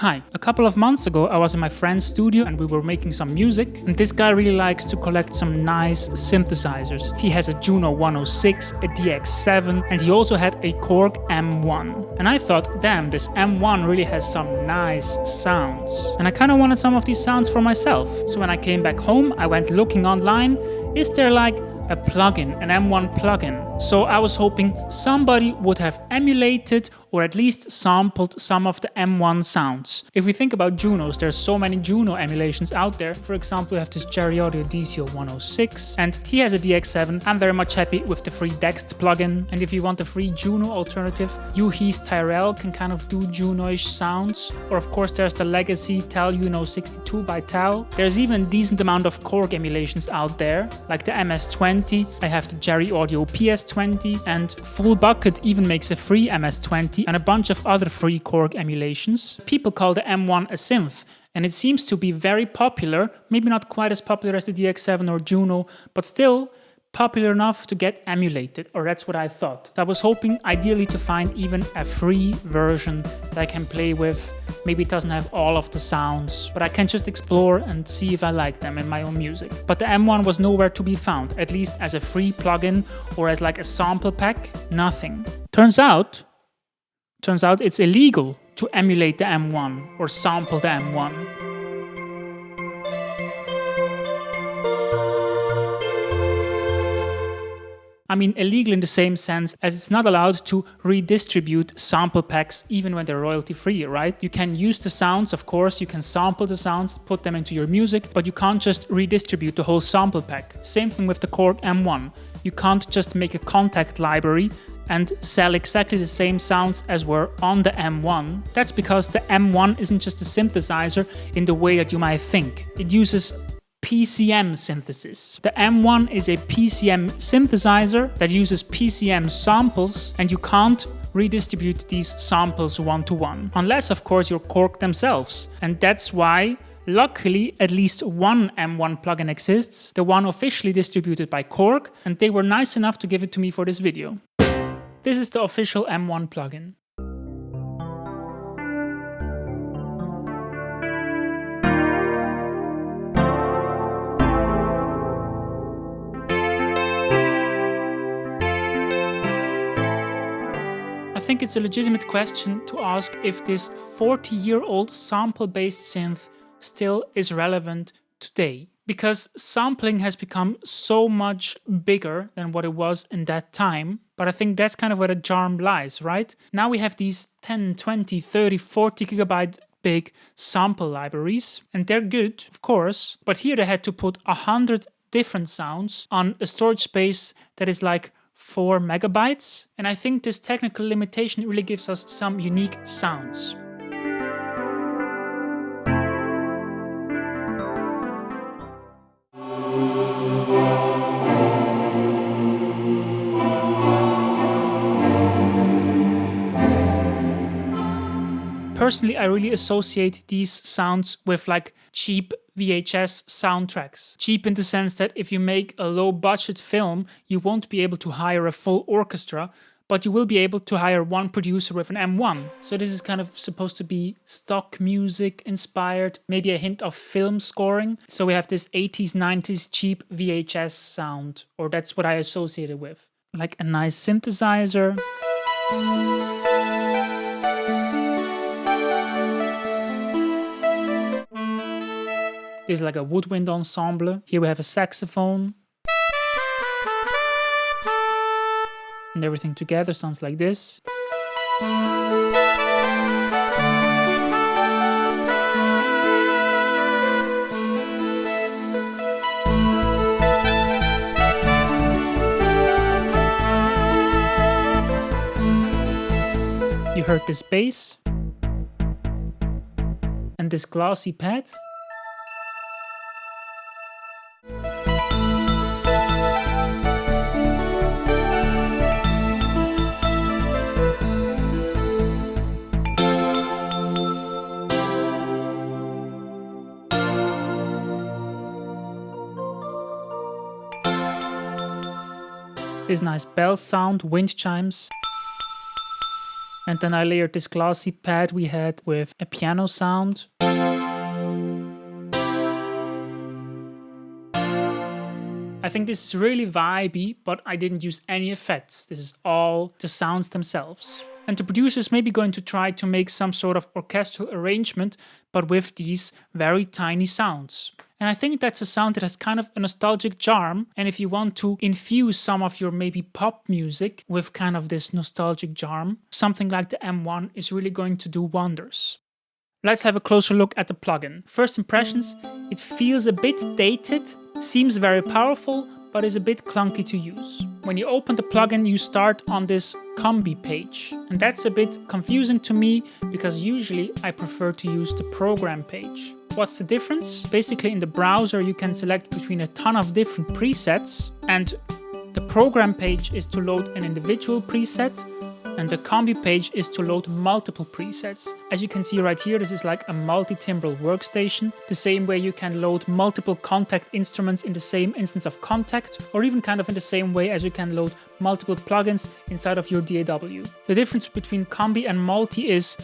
Hi, a couple of months ago I was in my friend's studio and we were making some music, and this guy really likes to collect some nice synthesizers. He has a Juno 106, a DX7, and he also had a Korg M1. And I thought, damn, this M1 really has some nice sounds. And I kind of wanted some of these sounds for myself. So when I came back home, I went looking online, is there like a plugin, an M1 plugin? So I was hoping somebody would have emulated or at least sampled some of the M1 sounds. If we think about Junos, there's so many Juno emulations out there. For example, we have this Cherry Audio DCO 106 and he has a DX7. I'm very much happy with the free Dext plugin. And if you want a free Juno alternative, Yuhi's Tyrell can kind of do Juno-ish sounds. Or of course there's the legacy Tal Uno 62 by Tal. There's even a decent amount of Korg emulations out there, like the MS-20. I have the Cherry Audio PS-20 and Full Bucket even makes a free MS-20 and a bunch of other free Korg emulations. People call the M1 a synth, and it seems to be very popular, maybe not quite as popular as the DX7 or Juno, but still popular enough to get emulated, or that's what I thought. I was hoping ideally to find even a free version that I can play with. Maybe it doesn't have all of the sounds, but I can just explore and see if I like them in my own music. But the M1 was nowhere to be found, at least as a free plugin or as like a sample pack, nothing. Turns out it's illegal to emulate the M1 or sample the M1. I mean, illegal in the same sense as it's not allowed to redistribute sample packs even when they're royalty free, right? You can use the sounds, of course, you can sample the sounds, put them into your music, but you can't just redistribute the whole sample pack. Same thing with the Korg M1. You can't just make a contact library and sell exactly the same sounds as were on the M1. That's because the M1 isn't just a synthesizer in the way that you might think. It uses PCM-Synthesis. The M1 is a PCM synthesizer that uses PCM samples, and you can't redistribute these samples one-to-one. Unless, of course, you're Korg themselves. And that's why, luckily, at least one M1 plugin exists, the one officially distributed by Korg, and they were nice enough to give it to me for this video. This is the official M1 plugin. I think it's a legitimate question to ask if this 40-year-old sample-based synth still is relevant today. Because sampling has become so much bigger than what it was in that time. But I think that's kind of where the charm lies, right? Now we have these 10, 20, 30, 40 gigabyte big sample libraries. And they're good, of course. But here they had to put 100 different sounds on a storage space that is like 4 megabytes, and I think this technical limitation really gives us some unique sounds. Personally, I really associate these sounds with like cheap VHS soundtracks. Cheap in the sense that if you make a low-budget film, you won't be able to hire a full orchestra, but you will be able to hire one producer with an M1. So this is kind of supposed to be stock music inspired, maybe a hint of film scoring. So we have this 80s, 90s cheap VHS sound, or that's what I associate it with. Like a nice synthesizer. This is like a woodwind ensemble. Here we have a saxophone. And everything together sounds like this. You heard this bass. And this glassy pad. This nice bell sound, wind chimes. And then I layered this glossy pad we had with a piano sound. I think this is really vibey, but I didn't use any effects. This is all the sounds themselves. And the producer is maybe going to try to make some sort of orchestral arrangement, but with these very tiny sounds. And I think that's a sound that has kind of a nostalgic charm. And if you want to infuse some of your maybe pop music with kind of this nostalgic charm, something like the M1 is really going to do wonders. Let's have a closer look at the plugin. First impressions, it feels a bit dated, seems very powerful, but is a bit clunky to use. When you open the plugin, you start on this combi page. And that's a bit confusing to me because usually I prefer to use the program page. What's the difference? Basically in the browser you can select between a ton of different presets, and the program page is to load an individual preset, and the combi page is to load multiple presets. As you can see right here, this is like a multi-timbral workstation, the same way you can load multiple Kontakt instruments in the same instance of Kontakt, or even kind of in the same way as you can load multiple plugins inside of your DAW. The difference between combi and multi is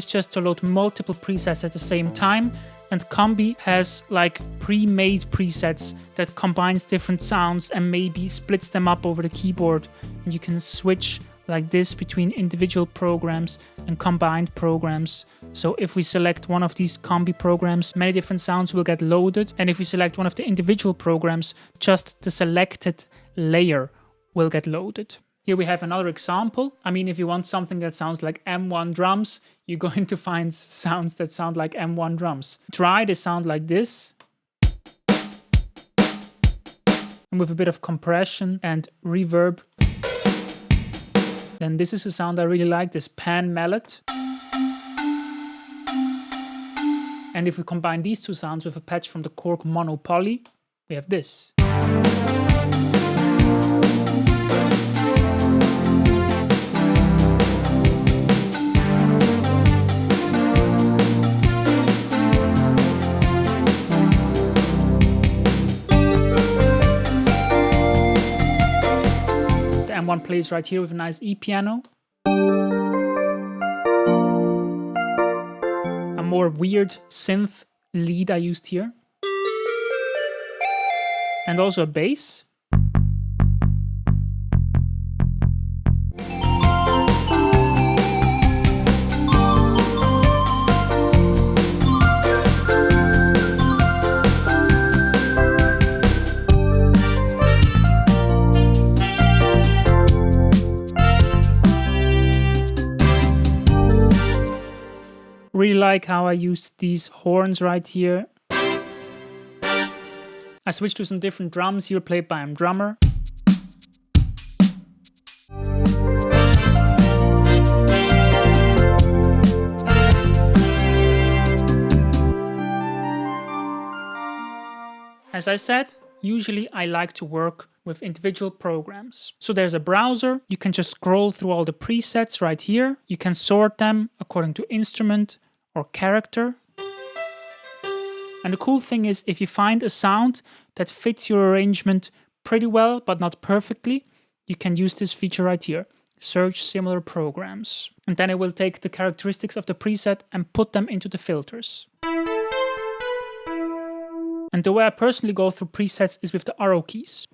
just to load multiple presets at the same time, and combi has like pre-made presets that combines different sounds and maybe splits them up over the keyboard, and you can switch like this between individual programs and combined programs. So if we select one of these combi programs, many different sounds will get loaded, and if we select one of the individual programs, just the selected layer will get loaded. Here we have another example. I mean, if you want something that sounds like M1 drums, you're going to find sounds that sound like M1 drums. Dry, they sound like this. And with a bit of compression and reverb. Then this is a sound I really like, this pan mallet. And if we combine these two sounds with a patch from the Korg Mono Poly, we have this. M1 plays right here with a nice E piano. A more weird synth lead I used here. And also a bass. Really like how I used these horns right here. I switched to some different drums here played by a drummer. As I said, usually I like to work with individual programs. So there's a browser, you can just scroll through all the presets right here. You can sort them according to instrument or character. And the cool thing is, if you find a sound that fits your arrangement pretty well, but not perfectly, you can use this feature right here. Search similar programs. And then it will take the characteristics of the preset and put them into the filters. And the way I personally go through presets is with the arrow keys.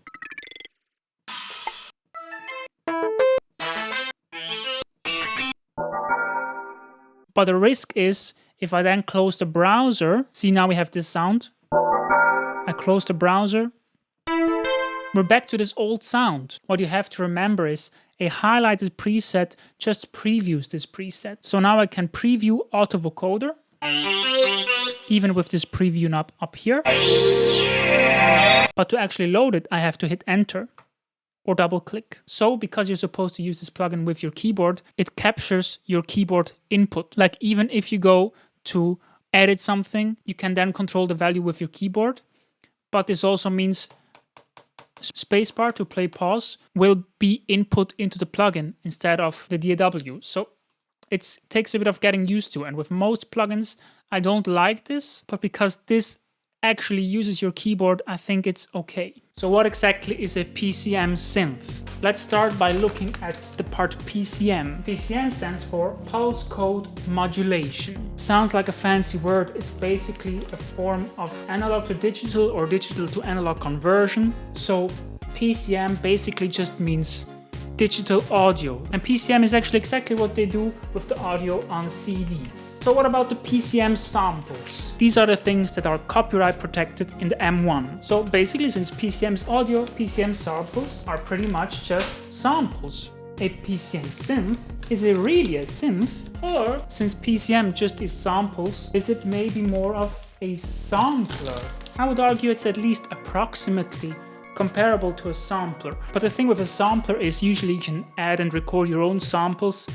But the risk is, if I then close the browser, see now we have this sound. I close the browser. We're back to this old sound. What you have to remember is a highlighted preset just previews this preset. So now I can preview auto vocoder, even with this preview knob up here. But to actually load it, I have to hit enter or double click. So because you're supposed to use this plugin with your keyboard, it captures your keyboard input. Like even if you go to edit something, you can then control the value with your keyboard. But this also means spacebar to play pause will be input into the plugin instead of the DAW. So it takes a bit of getting used to. And with most plugins, I don't like this, but because this actually uses your keyboard, I think it's okay. So what exactly is a PCM synth? Let's start by looking at the part PCM. PCM stands for Pulse Code Modulation. Sounds like a fancy word. It's basically a form of analog to digital or digital to analog conversion. So PCM basically just means digital audio. And PCM is actually exactly what they do with the audio on CDs. So what about the PCM samples? These are the things that are copyright protected in the M1. So basically, since PCM is audio, PCM samples are pretty much just samples. A PCM synth, is it really a synth? Or since PCM just is samples, is it maybe more of a sampler? I would argue it's at least approximately comparable to a sampler. But the thing with a sampler is usually you can add and record your own samples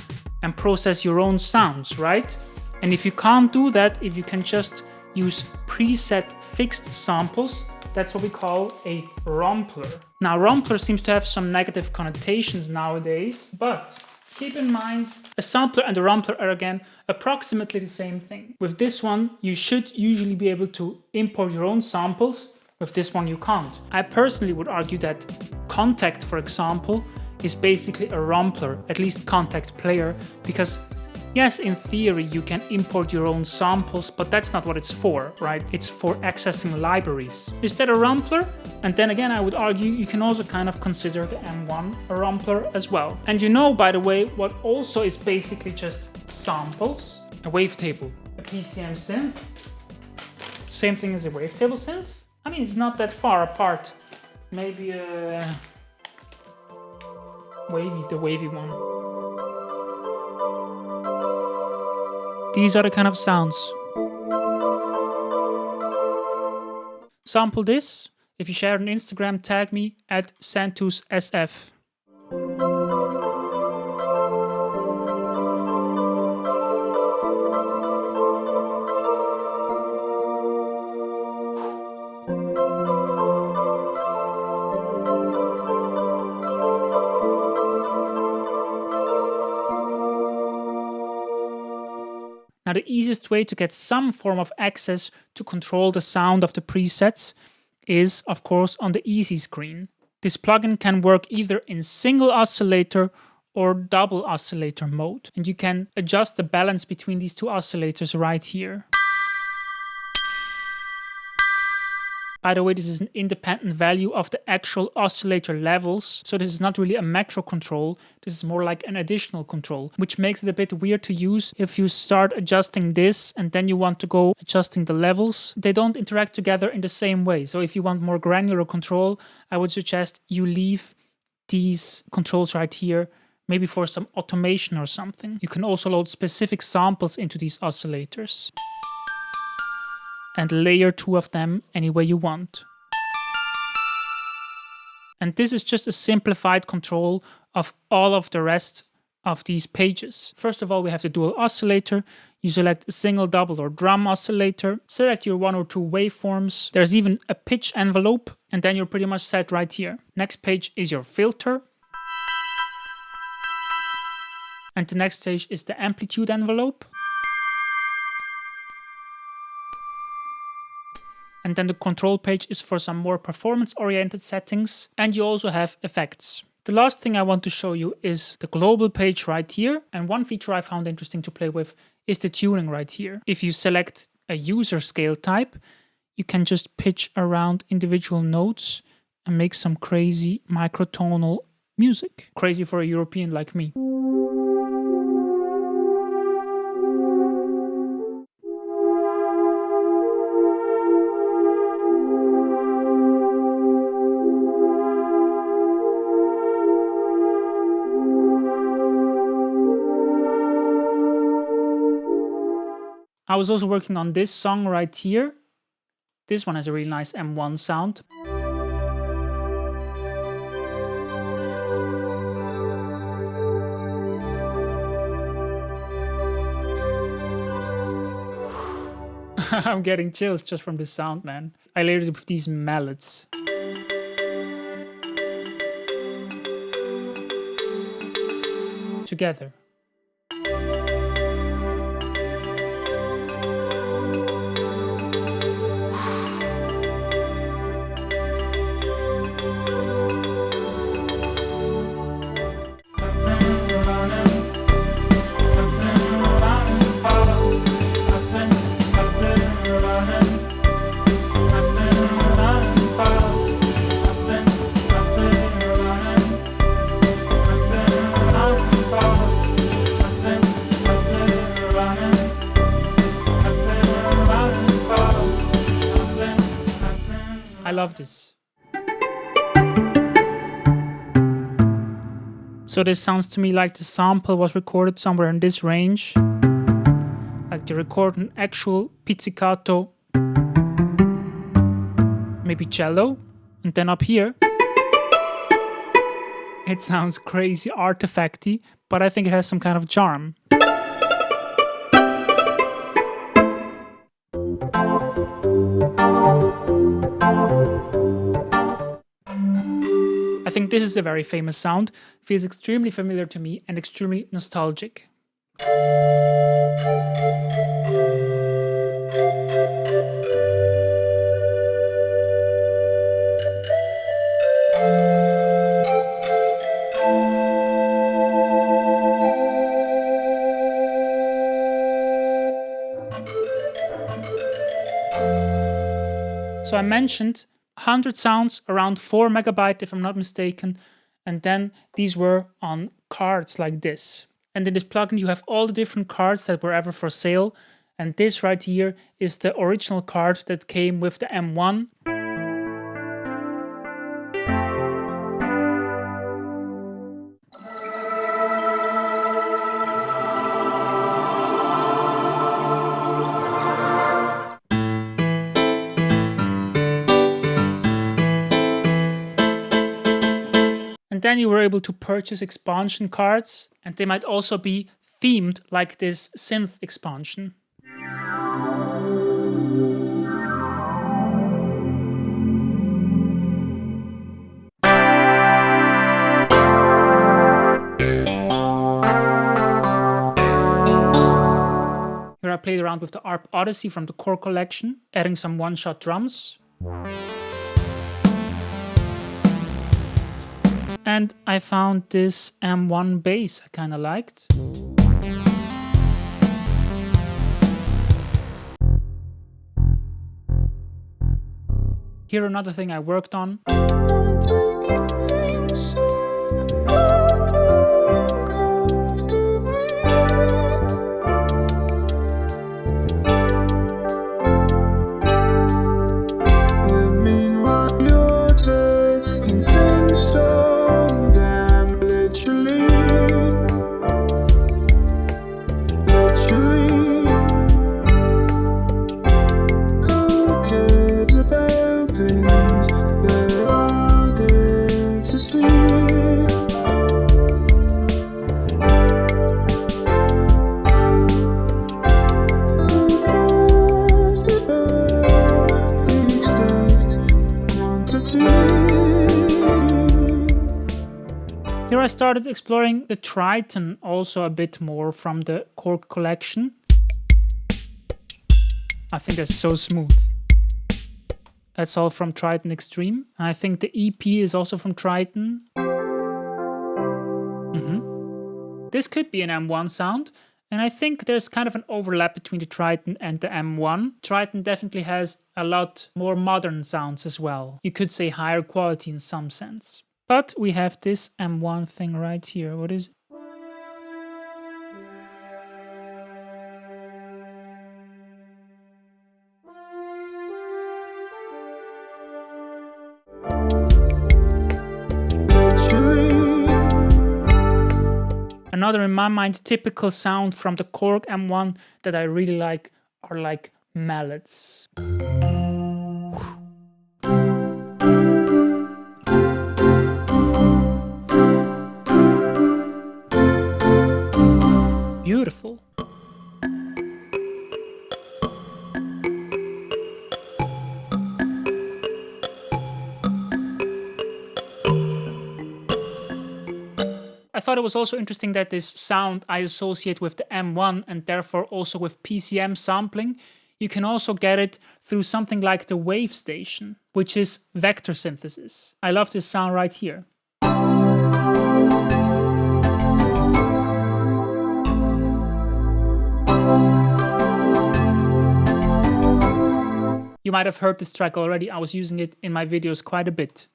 and process your own sounds, right? And if you can't do that, if you can just use preset fixed samples, that's what we call a rompler. Now, rompler seems to have some negative connotations nowadays, but keep in mind, a sampler and a rompler are again approximately the same thing. With this one, you should usually be able to import your own samples. With this one, you can't. I personally would argue that Contact, for example, is basically a rompler, at least Contact Player, because yes, in theory, you can import your own samples, but that's not what it's for, right? It's for accessing libraries. Is that a rompler? And then again, I would argue you can also kind of consider the M1 a rompler as well. And you know, by the way, what also is basically just samples? A wavetable. A PCM synth? Same thing as a wavetable synth? I mean, it's not that far apart. Maybe a the wavy one. These are the kind of sounds. Sample this. If you share on Instagram, tag me at SantusSF. Now, the easiest way to get some form of access to control the sound of the presets is, of course, on the easy screen. This plugin can work either in single oscillator or double oscillator mode, and you can adjust the balance between these two oscillators right here. By the way, this is an independent value of the actual oscillator levels, so this is not really a macro control, this is more like an additional control, which makes it a bit weird to use if you start adjusting this and then you want to go adjusting the levels. They don't interact together in the same way, so if you want more granular control, I would suggest you leave these controls right here, maybe for some automation or something. You can also load specific samples into these oscillators and layer two of them any way you want. And this is just a simplified control of all of the rest of these pages. First of all, we have the dual oscillator. You select a single, double, or drum oscillator. Select your one or two waveforms. There's even a pitch envelope, and then you're pretty much set right here. Next page is your filter. And the next stage is the amplitude envelope. And then the control page is for some more performance-oriented settings. And you also have effects. The last thing I want to show you is the global page right here. And one feature I found interesting to play with is the tuning right here. If you select a user scale type, you can just pitch around individual notes and make some crazy microtonal music. Crazy for a European like me. I was also working on this song right here. This one has a really nice M1 sound. I'm getting chills just from this sound, man. I layered it with these mallets. Together. love this. So this sounds to me like the sample was recorded somewhere in this range. Like they record an actual pizzicato, maybe cello, and then up here it sounds crazy artifacty, but I think it has some kind of charm. I think this is a very famous sound, feels extremely familiar to me and extremely nostalgic. So I mentioned 100 sounds, around 4 megabytes if I'm not mistaken, and then these were on cards like this. And in this plugin you have all the different cards that were ever for sale, and this right here is the original card that came with the M1. And then you were able to purchase expansion cards, and they might also be themed like this synth expansion. Here I played around with the Odyssey from the Korg collection, adding some one-shot drums. And I found this M1 bass I kinda liked. Here another thing I worked on. Here I started exploring the Triton also a bit more from the Korg collection. I think that's so smooth. That's all from Triton Extreme. And I think the EP is also from Triton. This could be an M1 sound. And I think there's kind of an overlap between the Triton and the M1. Triton definitely has a lot more modern sounds as well. You could say higher quality in some sense. But we have this M1 thing right here. What is it? Another, in my mind, typical sound from the Korg M1 that I really like are like mallets. Beautiful. I thought it was also interesting that this sound I associate with the M1 and therefore also with PCM sampling. You can also get it through something like the Wavestation, which is vector synthesis. I love this sound right here. You might have heard this track already. I was using it in my videos quite a bit.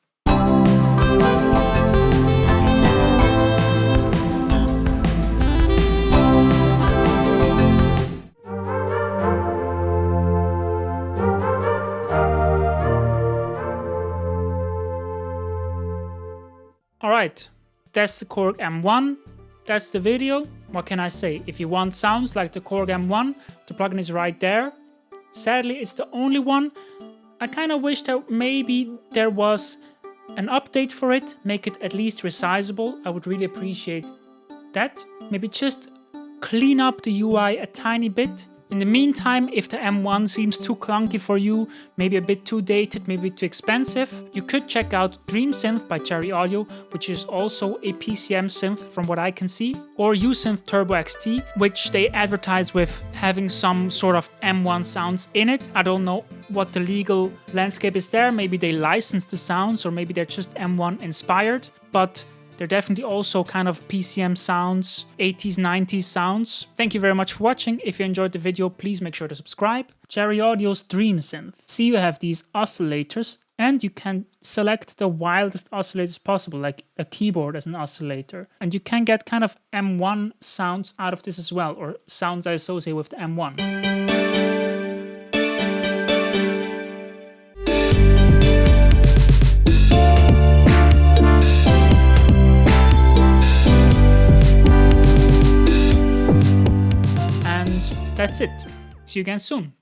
Alright, that's the Korg M1. That's the video. What can I say? If you want sounds like the Korg M1, the plugin is right there. Sadly, it's the only one. I kind of wish that maybe there was an update for it, make it at least resizable. I would really appreciate that. Maybe just clean up the UI a tiny bit. In the meantime, if the M1 seems too clunky for you, maybe a bit too dated, maybe too expensive, you could check out Dreamsynth by Cherry Audio, which is also a PCM synth from what I can see, or U-Synth Turbo XT, which they advertise with having some sort of M1 sounds in it. I don't know what the legal landscape is there. Maybe they license the sounds, or maybe they're just M1 inspired, but they're definitely also kind of PCM sounds, 80s, 90s sounds. Thank you very much for watching. If you enjoyed the video, please make sure to subscribe. Cherry Audio's Dreamsynth. See, you have these oscillators, and you can select the wildest oscillators possible, like a keyboard as an oscillator. And you can get kind of M1 sounds out of this as well, or sounds I associate with the M1. That's it. See you again soon.